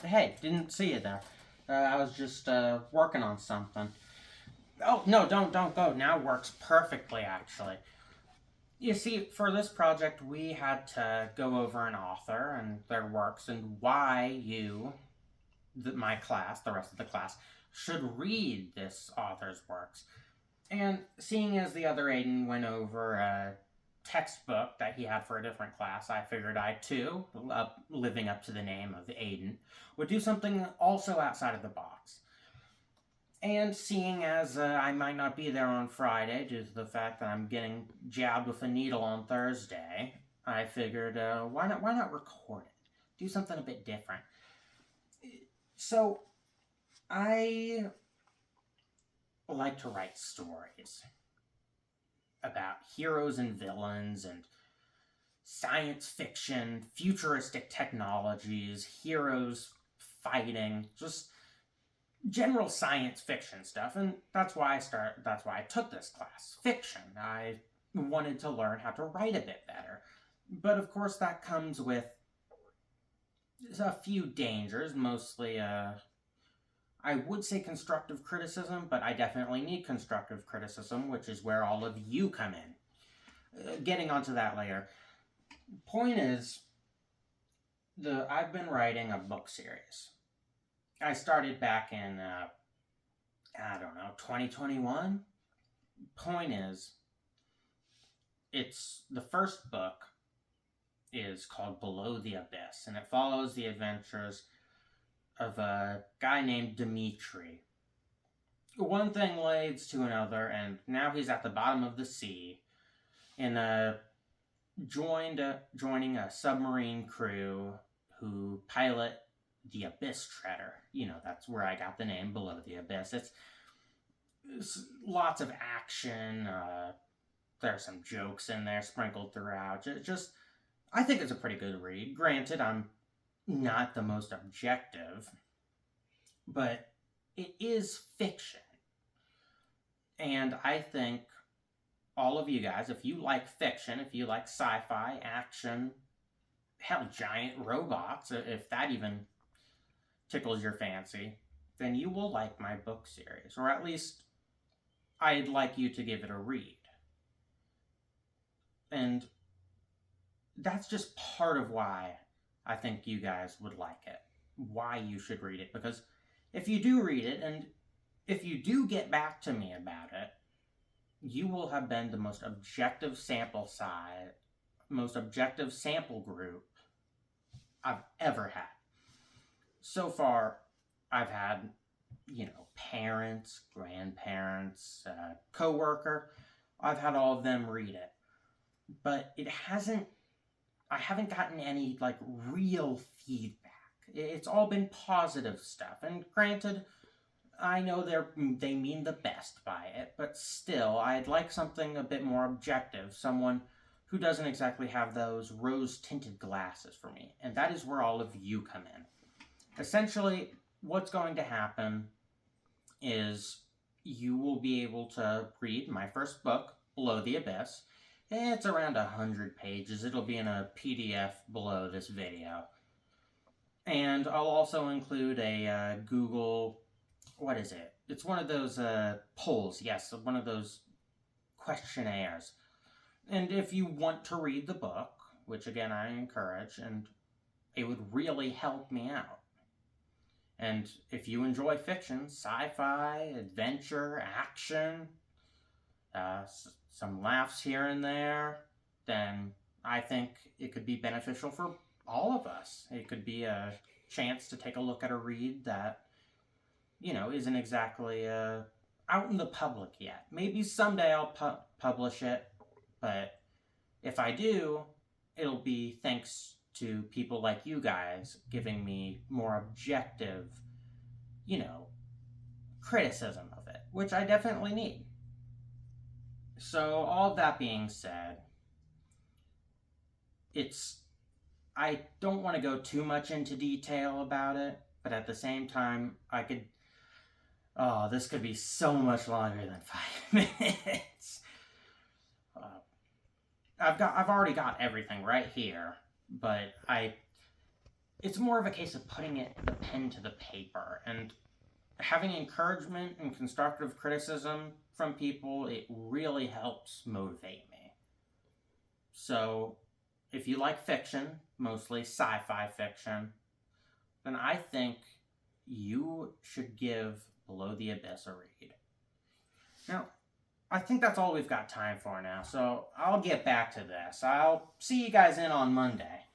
Hey, didn't see you there. I was just working on something. Oh no, don't go. Now works perfectly, actually. You see, for this project, we had to go over an author and their works and why my class, the rest of the class, should read this author's works. And seeing as the other Aiden went over a textbook that he had for a different class, I figured I too, living up to the name of Aiden, would do something also outside of the box. And seeing as I might not be there on Friday due to the fact that I'm getting jabbed with a needle on Thursday, I figured why not record it? Do something a bit different. So I like to write stories about heroes and villains and science fiction, futuristic technologies, heroes fighting, just general science fiction stuff. And that's why I took this class, fiction. I wanted to learn how to write a bit better. But of course that comes with a few dangers, mostly I would say constructive criticism, but I definitely need constructive criticism, which is where all of you come in. Getting onto that later. Point is, I've been writing a book series. I started back in I don't know 2021. Point is, it's the first book is called Below the Abyss, and it follows the adventures of a guy named Dimitri. One thing leads to another, and now he's at the bottom of the sea in a joining a submarine crew who pilot the Abyss Treader. You know, that's where I got the name Below the Abyss. It's lots of action. There's some jokes in there sprinkled throughout. Just, I think it's a pretty good read. Granted, I'm not the most objective, but it is fiction. And I think all of you guys, if you like fiction, if you like sci fi, action, hell, giant robots, if that even tickles your fancy, then you will like my book series. Or at least I'd like you to give it a read. And that's just part of why I think you guys would like it. Why you should read it. Because if you do read it, and if you do get back to me about it, you will have been the most objective most objective sample group I've ever had. So far, I've had, parents, grandparents, coworker. I've had all of them read it, but I haven't gotten any like real feedback. It's all been positive stuff, and granted, I know they mean the best by it, but still, I'd like something a bit more objective, someone who doesn't exactly have those rose-tinted glasses for me, and that is where all of you come in. Essentially, what's going to happen is you will be able to read my first book, Below the Abyss. It's around 100 pages. It'll be in a PDF below this video. And I'll also include a Google, what is it? It's one of those polls, yes, one of those questionnaires. And if you want to read the book, which again I encourage, and it would really help me out. And if you enjoy fiction, sci-fi, adventure, action, some laughs here and there, then I think it could be beneficial for all of us. It could be a chance to take a look at a read that, isn't exactly out in the public yet. Maybe someday I'll publish it, but if I do, it'll be thanks to people like you guys giving me more objective, criticism of it, which I definitely need. So, all that being said, I don't want to go too much into detail about it, but at the same time, this could be so much longer than 5 minutes. I've already got everything right here, but it's more of a case of putting the pen to the paper and having encouragement and constructive criticism from people. It really helps motivate me. So, if you like fiction, mostly sci-fi fiction, then I think you should give Below the Abyss a read. Now, I think that's all we've got time for now, so I'll get back to this. I'll see you guys in on Monday.